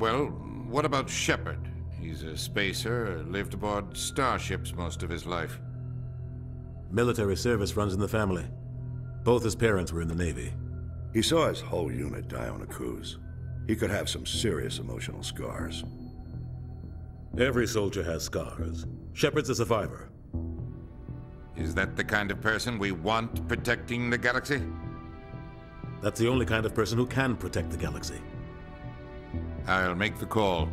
Well, what about Shepard? He's a spacer, lived aboard starships most of his life. Military service runs in the family. Both his parents were in the Navy. He saw his whole unit die on a cruise. He could have some serious emotional scars. Every soldier has scars. Shepard's a survivor. Is that the kind of person we want protecting the galaxy? That's the only kind of person who can protect the galaxy. I'll make the call.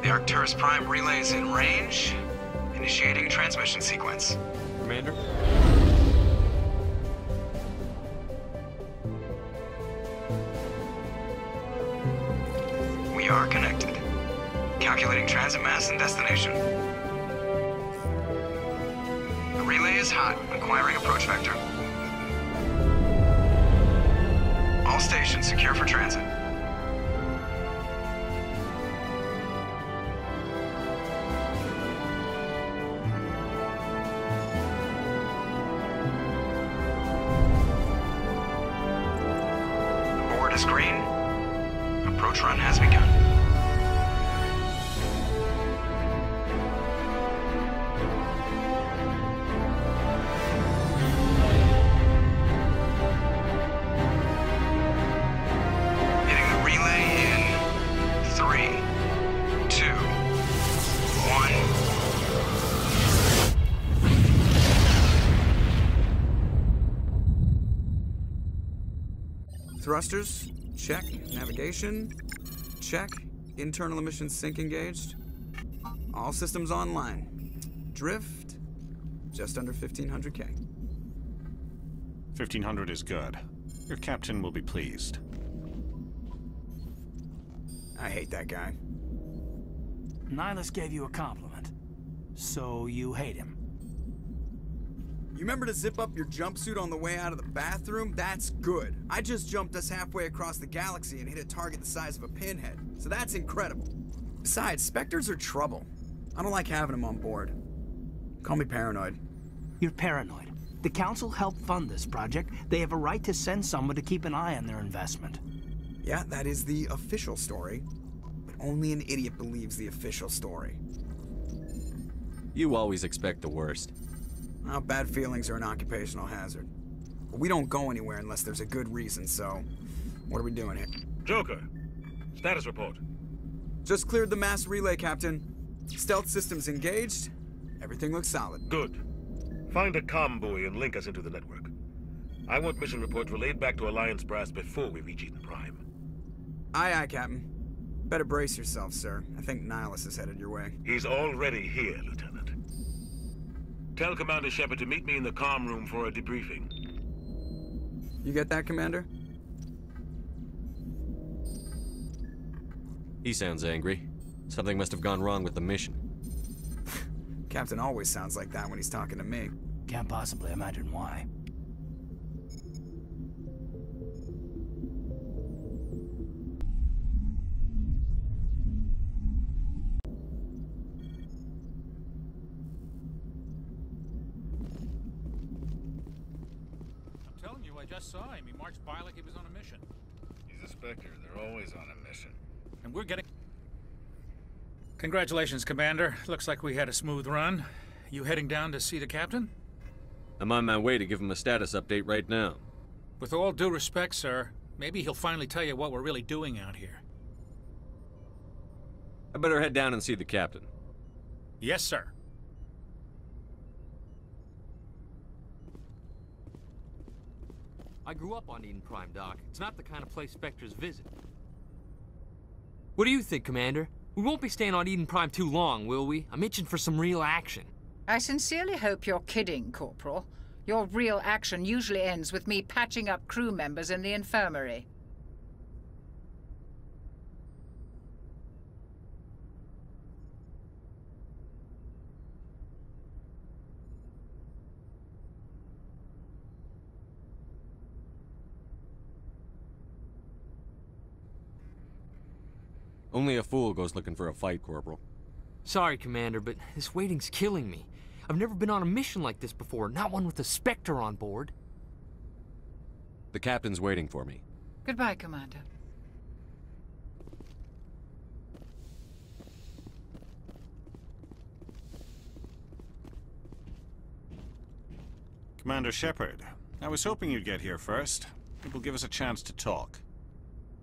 Arcturus Prime relays in range. Initiating transmission sequence. Commander? We are connected. Calculating transit mass and destination. The relay is hot. Acquiring approach vector. All stations secure for transit. Is green. Approach run has begun. Hitting the relay in 3, 2, 1. Thrusters, check. Navigation, check. Internal emissions sync engaged. All systems online. Drift, just under 1,500K. 1,500 is good. Your captain will be pleased. I hate that guy. Nihilus gave you a compliment. So you hate him. You remember to zip up your jumpsuit on the way out of the bathroom? That's good. I just jumped us halfway across the galaxy and hit a target the size of a pinhead. So that's incredible. Besides, Spectres are trouble. I don't like having them on board. Call me paranoid. You're paranoid. The Council helped fund this project. They have a right to send someone to keep an eye on their investment. Yeah, that is the official story. But only an idiot believes the official story. You always expect the worst. Well, bad feelings are an occupational hazard. But we don't go anywhere unless there's a good reason, so... what are we doing here? Joker, status report. Just cleared the mass relay, Captain. Stealth systems engaged. Everything looks solid. Good. Find a comm buoy and link us into the network. I want mission reports relayed back to Alliance Brass before we reach Eden Prime. Aye, aye, Captain. Better brace yourself, sir. I think Nihilus is headed your way. He's already here, Lieutenant. Tell Commander Shepard to meet me in the comm room for a debriefing. You get that, Commander? He sounds angry. Something must have gone wrong with the mission. Captain always sounds like that when he's talking to me. Can't possibly imagine why. I'm telling you, I just saw him. He marched by like he was on a mission. He's a Spectre. They're always on a mission. And we're getting... Congratulations, Commander. Looks like we had a smooth run. You heading down to see the captain? I'm on my way to give him a status update right now. With all due respect, sir, maybe he'll finally tell you what we're really doing out here. I better head down and see the captain. Yes, sir. I grew up on Eden Prime, Doc. It's not the kind of place Spectres visit. What do you think, Commander? We won't be staying on Eden Prime too long, will we? I'm itching for some real action. I sincerely hope you're kidding, Corporal. Your real action usually ends with me patching up crew members in the infirmary. Only a fool goes looking for a fight, Corporal. Sorry, Commander, but this waiting's killing me. I've never been on a mission like this before, not one with a Spectre on board. The captain's waiting for me. Goodbye, Commander. Commander Shepard, I was hoping you'd get here first. It will give us a chance to talk.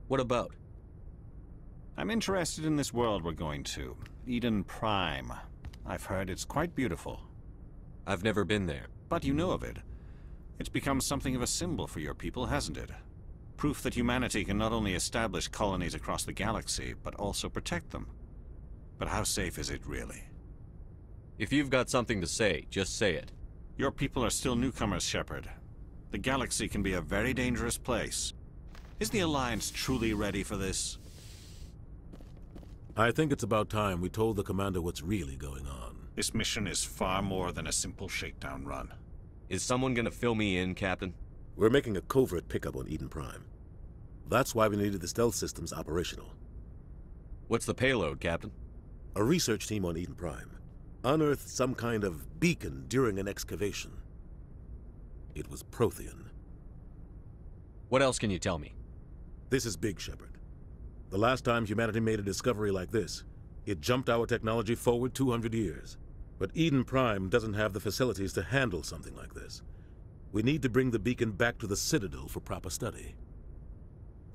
What about? I'm interested in this world we're going to, Eden Prime. I've heard it's quite beautiful. I've never been there. But you know of it. It's become something of a symbol for your people, hasn't it? Proof that humanity can not only establish colonies across the galaxy, but also protect them. But how safe is it, really? If you've got something to say, just say it. Your people are still newcomers, Shepard. The galaxy can be a very dangerous place. Is the Alliance truly ready for this? I think it's about time we told the Commander what's really going on. This mission is far more than a simple shakedown run. Is someone gonna fill me in, Captain? We're making a covert pickup on Eden Prime. That's why we needed the stealth systems operational. What's the payload, Captain? A research team on Eden Prime unearthed some kind of beacon during an excavation. It was Prothean. What else can you tell me? This is big, Shepard. The last time humanity made a discovery like this, it jumped our technology forward 200 years. But Eden Prime doesn't have the facilities to handle something like this. We need to bring the beacon back to the Citadel for proper study.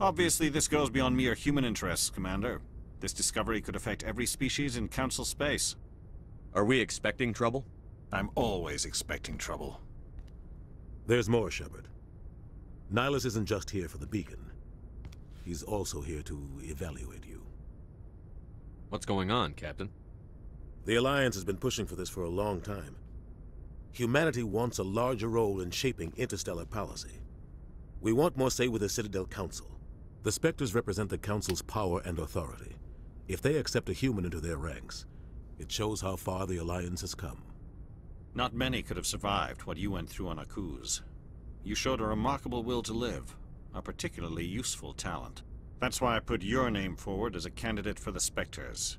Obviously, this goes beyond mere human interests, Commander. This discovery could affect every species in Council space. Are we expecting trouble? I'm always expecting trouble. There's more, Shepard. Nihilus isn't just here for the beacon. He's also here to evaluate you. What's going on, Captain? The Alliance has been pushing for this for a long time. Humanity wants a larger role in shaping interstellar policy. We want more say with the Citadel Council. The Spectres represent the Council's power and authority. If they accept a human into their ranks, it shows how far the Alliance has come. Not many could have survived what you went through on Akuz. You showed a remarkable will to live. A particularly useful talent. That's why I put your name forward as a candidate for the Spectres.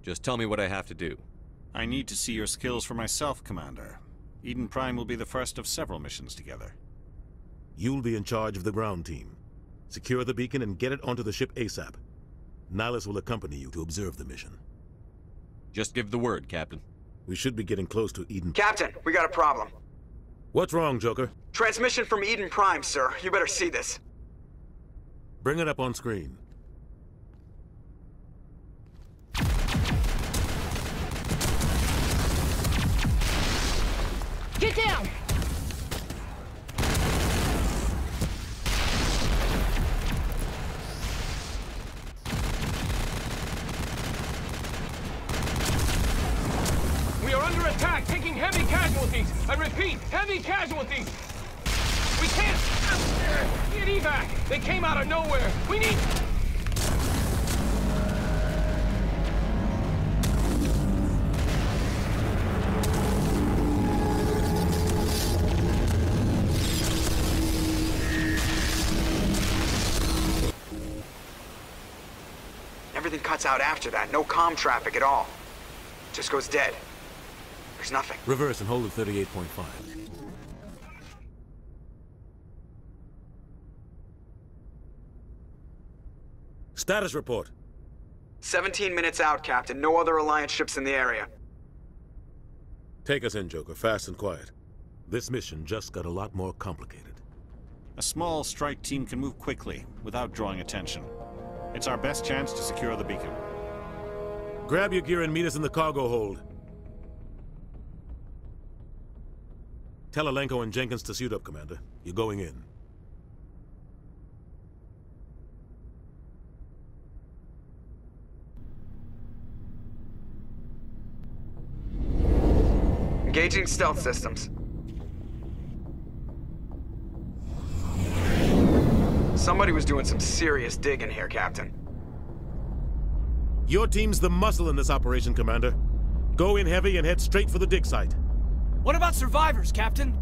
Just tell me what I have to do. I need to see your skills for myself, Commander. Eden Prime will be the first of several missions together. You'll be in charge of the ground team. Secure the beacon and get it onto the ship ASAP. Nihilus will accompany you to observe the mission. Just give the word, Captain. We should be getting close to Eden. Captain, we got a problem. What's wrong, Joker? Transmission from Eden Prime, sir. You better see this. Bring it up on screen. Get down! We are under attack, taking heavy casualties. I repeat, heavy casualties. We can't get evac. They came out of nowhere. We need... Everything cuts out after that. No comm traffic at all. Just goes dead. There's nothing. Reverse and hold at 38.5. Status report. 17 minutes out, Captain. No other Alliance ships in the area. Take us in, Joker. Fast and quiet. This mission just got a lot more complicated. A small strike team can move quickly, without drawing attention. It's our best chance to secure the beacon. Grab your gear and meet us in the cargo hold. Tell Alenko and Jenkins to suit up, Commander. You're going in. Engaging stealth systems. Somebody was doing some serious digging here, Captain. Your team's the muscle in this operation, Commander. Go in heavy and head straight for the dig site. What about survivors, Captain?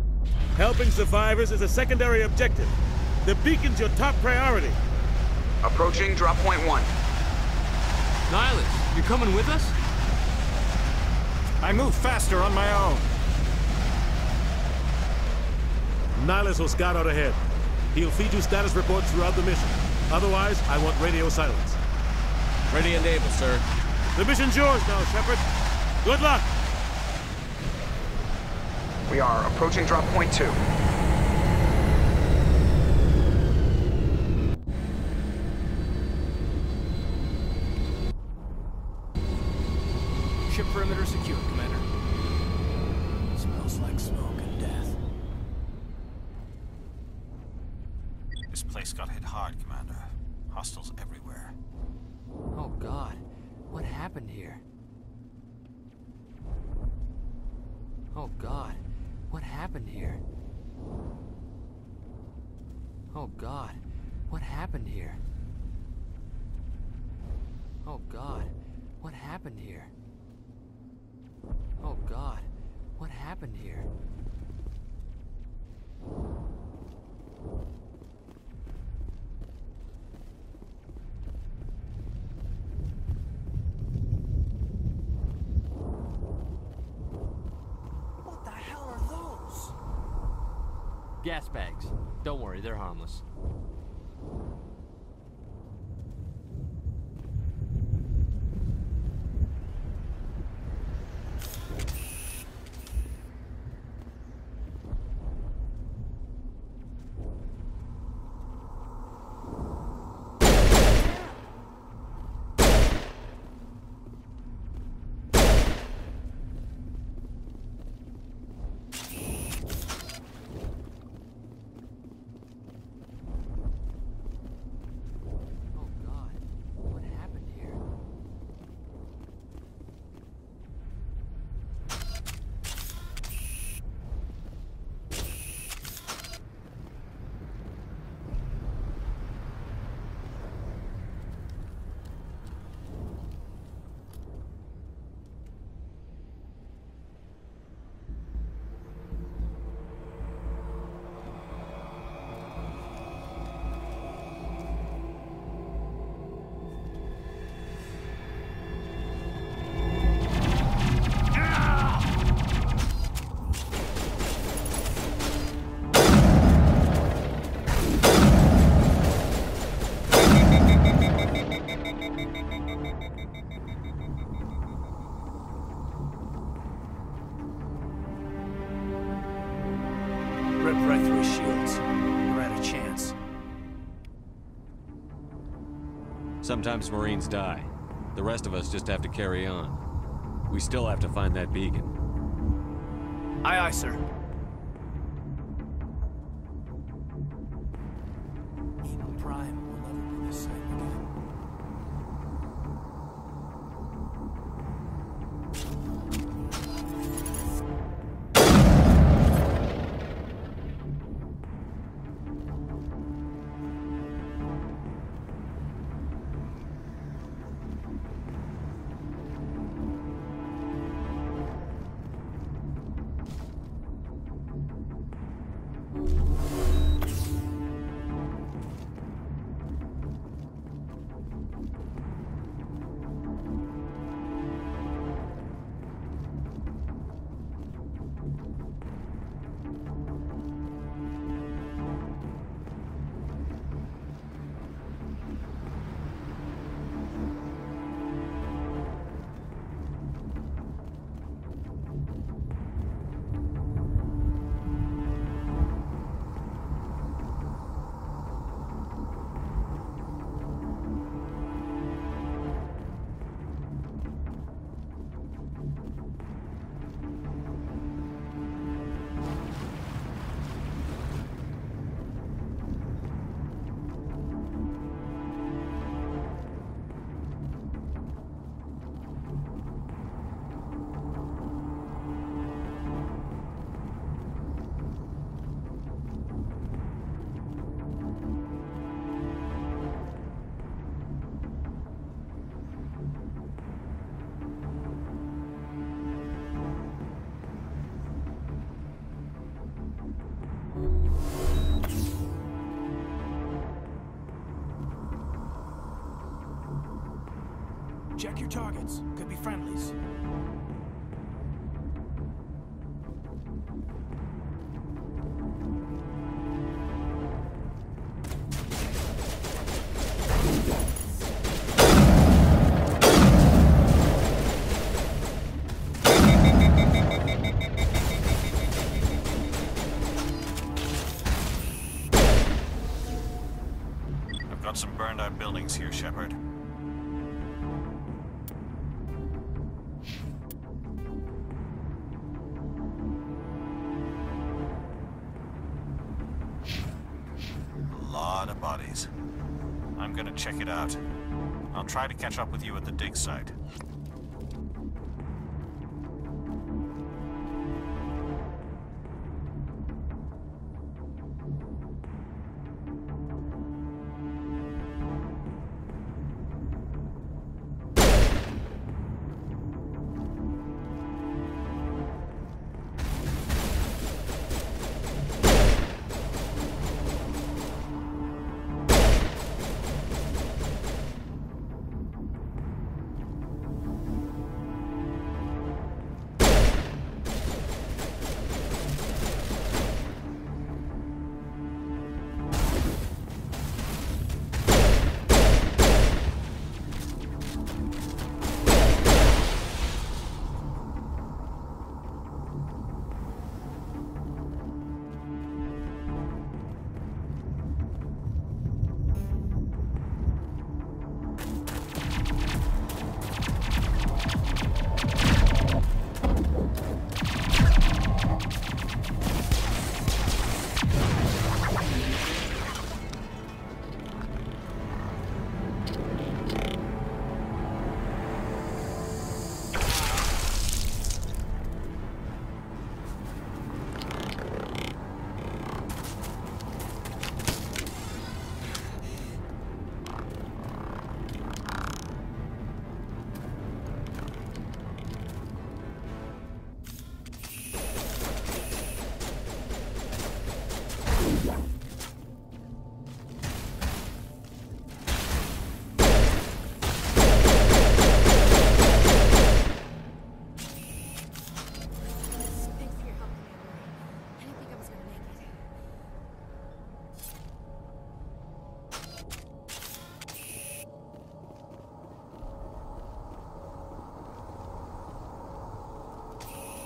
Helping survivors is a secondary objective. The beacon's your top priority. Approaching drop point 1. Nihilus, you coming with us? I move faster on my own. Nihilus will scout out ahead. He'll feed you status reports throughout the mission. Otherwise, I want radio silence. Ready and able, sir. The mission's yours now, Shepard. Good luck! We are approaching drop point 2. Ship perimeter secure, Commander. Smells like smoke and death. This place got hit hard, Commander. Hostiles everywhere. Oh, God. What happened here? Oh, God. What happened here? Oh, God. What happened here? Oh, God. What happened here? Oh, God. What happened here? What the hell are those? Gas bags. Don't worry, they're harmless. Rip right through his shields. We're at a chance. Sometimes Marines die. The rest of us just have to carry on. We still have to find that beacon. Aye, aye, sir. Eden Prime will never be the same again. Check your targets. Could be friendlies. I've got some burned out buildings here, Shepard. A lot of bodies. I'm gonna check it out. I'll try to catch up with you at the dig site.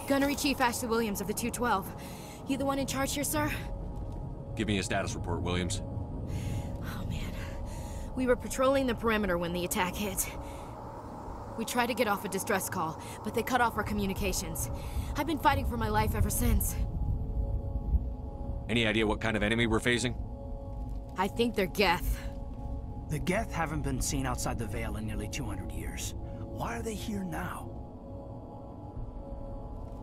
Gunnery Chief Ashley Williams of the 212. You the one in charge here, sir? Give me a status report, Williams. Oh, man. We were patrolling the perimeter when the attack hit. We tried to get off a distress call, but they cut off our communications. I've been fighting for my life ever since. Any idea what kind of enemy we're facing? I think they're Geth. The Geth haven't been seen outside the Veil in nearly 200 years. Why are they here now?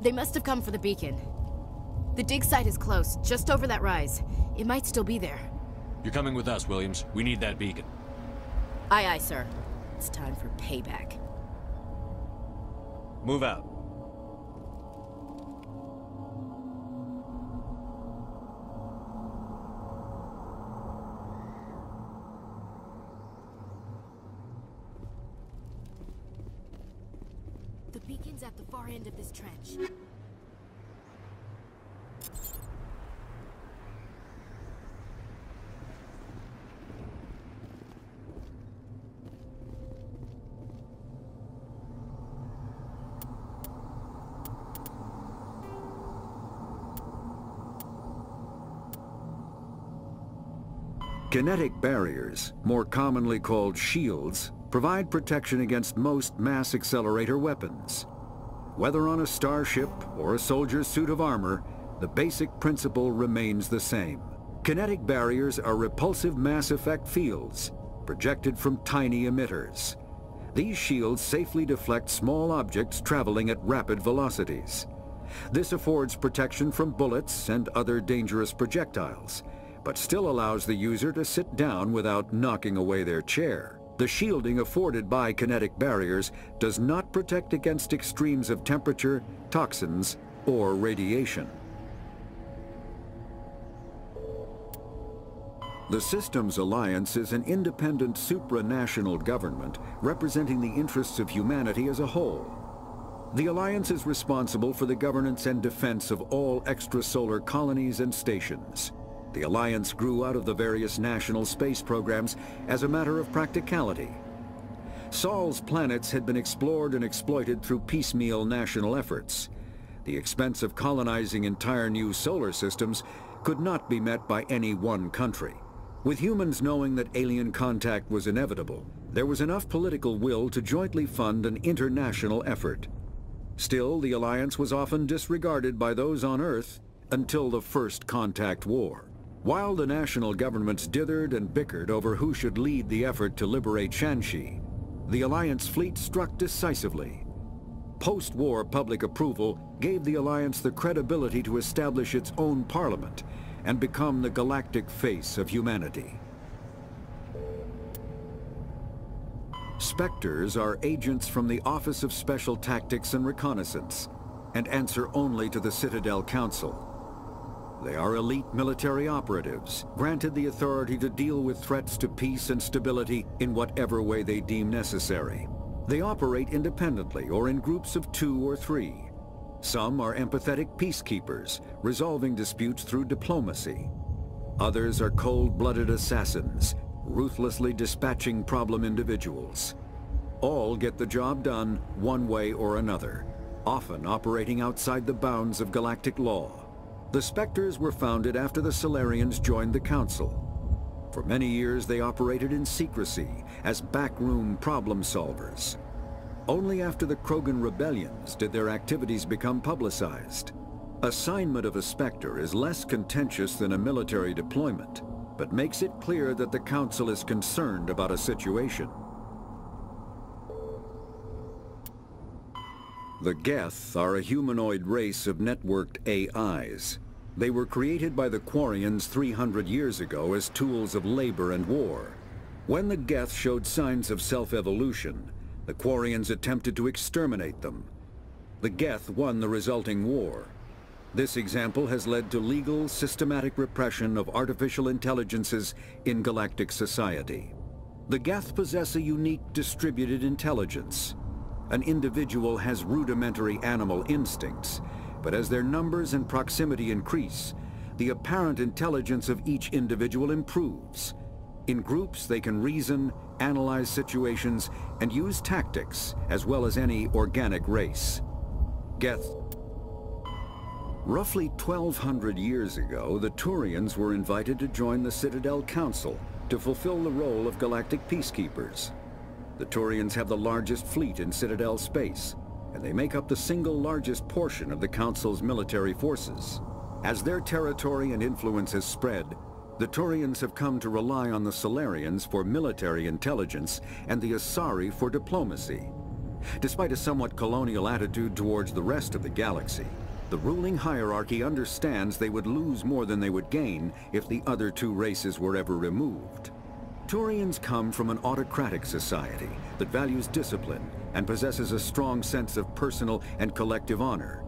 They must have come for the beacon. The dig site is close, just over that rise. It might still be there. You're coming with us, Williams. We need that beacon. Aye, aye, sir. It's time for payback. Move out. The beacon's at the far end of this trench. Kinetic barriers, more commonly called shields, provide protection against most mass accelerator weapons. Whether on a starship or a soldier's suit of armor, the basic principle remains the same. Kinetic barriers are repulsive mass effect fields, projected from tiny emitters. These shields safely deflect small objects traveling at rapid velocities. This affords protection from bullets and other dangerous projectiles, but still allows the user to sit down without knocking away their chair. The shielding afforded by kinetic barriers does not protect against extremes of temperature, toxins, or radiation. The Systems Alliance is an independent supranational government representing the interests of humanity as a whole. The Alliance is responsible for the governance and defense of all extrasolar colonies and stations. The Alliance grew out of the various national space programs as a matter of practicality. Sol's planets had been explored and exploited through piecemeal national efforts. The expense of colonizing entire new solar systems could not be met by any one country. With humans knowing that alien contact was inevitable, there was enough political will to jointly fund an international effort. Still, the Alliance was often disregarded by those on Earth until the First Contact War. While the national governments dithered and bickered over who should lead the effort to liberate Shanxi, the Alliance fleet struck decisively. Post-war public approval gave the Alliance the credibility to establish its own parliament and become the galactic face of humanity. Spectres are agents from the Office of Special Tactics and Reconnaissance and answer only to the Citadel Council. They are elite military operatives, granted the authority to deal with threats to peace and stability in whatever way they deem necessary. They operate independently or in groups of 2 or 3. Some are empathetic peacekeepers, resolving disputes through diplomacy. Others are cold-blooded assassins, ruthlessly dispatching problem individuals. All get the job done one way or another, often operating outside the bounds of galactic law. The Spectres were founded after the Solarians joined the Council. For many years they operated in secrecy as backroom problem solvers. Only after the Krogan rebellions did their activities become publicized. Assignment of a Spectre is less contentious than a military deployment, but makes it clear that the Council is concerned about a situation. The Geth are a humanoid race of networked AIs. They were created by the Quarians 300 years ago as tools of labor and war. When the Geth showed signs of self-evolution, the Quarians attempted to exterminate them. The Geth won the resulting war. This example has led to legal, systematic repression of artificial intelligences in galactic society. The Geth possess a unique distributed intelligence. An individual has rudimentary animal instincts, but as their numbers and proximity increase, the apparent intelligence of each individual improves. In groups, they can reason, analyze situations, and use tactics, as well as any organic race. Geth. Roughly 1,200 years ago, the Turians were invited to join the Citadel Council to fulfill the role of galactic peacekeepers. The Turians have the largest fleet in Citadel space, and they make up the single largest portion of the Council's military forces. As their territory and influence has spread, the Turians have come to rely on the Solarians for military intelligence and the Asari for diplomacy. Despite a somewhat colonial attitude towards the rest of the galaxy, the ruling hierarchy understands they would lose more than they would gain if the other 2 races were ever removed. Turians come from an autocratic society that values discipline and possesses a strong sense of personal and collective honor.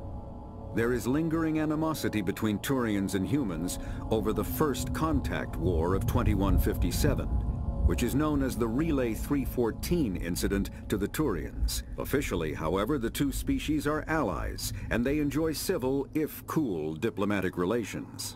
There is lingering animosity between Turians and humans over the First Contact War of 2157, which is known as the Relay 314 incident to the Turians. Officially, however, the 2 species are allies, and they enjoy civil, if cool, diplomatic relations.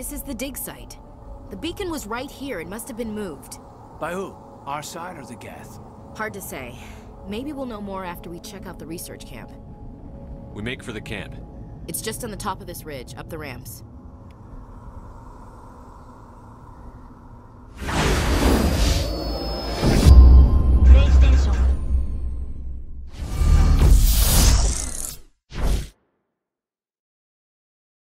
This is the dig site. The beacon was right here and must have been moved. By who? Our side or the Geth? Hard to say. Maybe we'll know more after we check out the research camp. We make for the camp. It's just on the top of this ridge, up the ramps.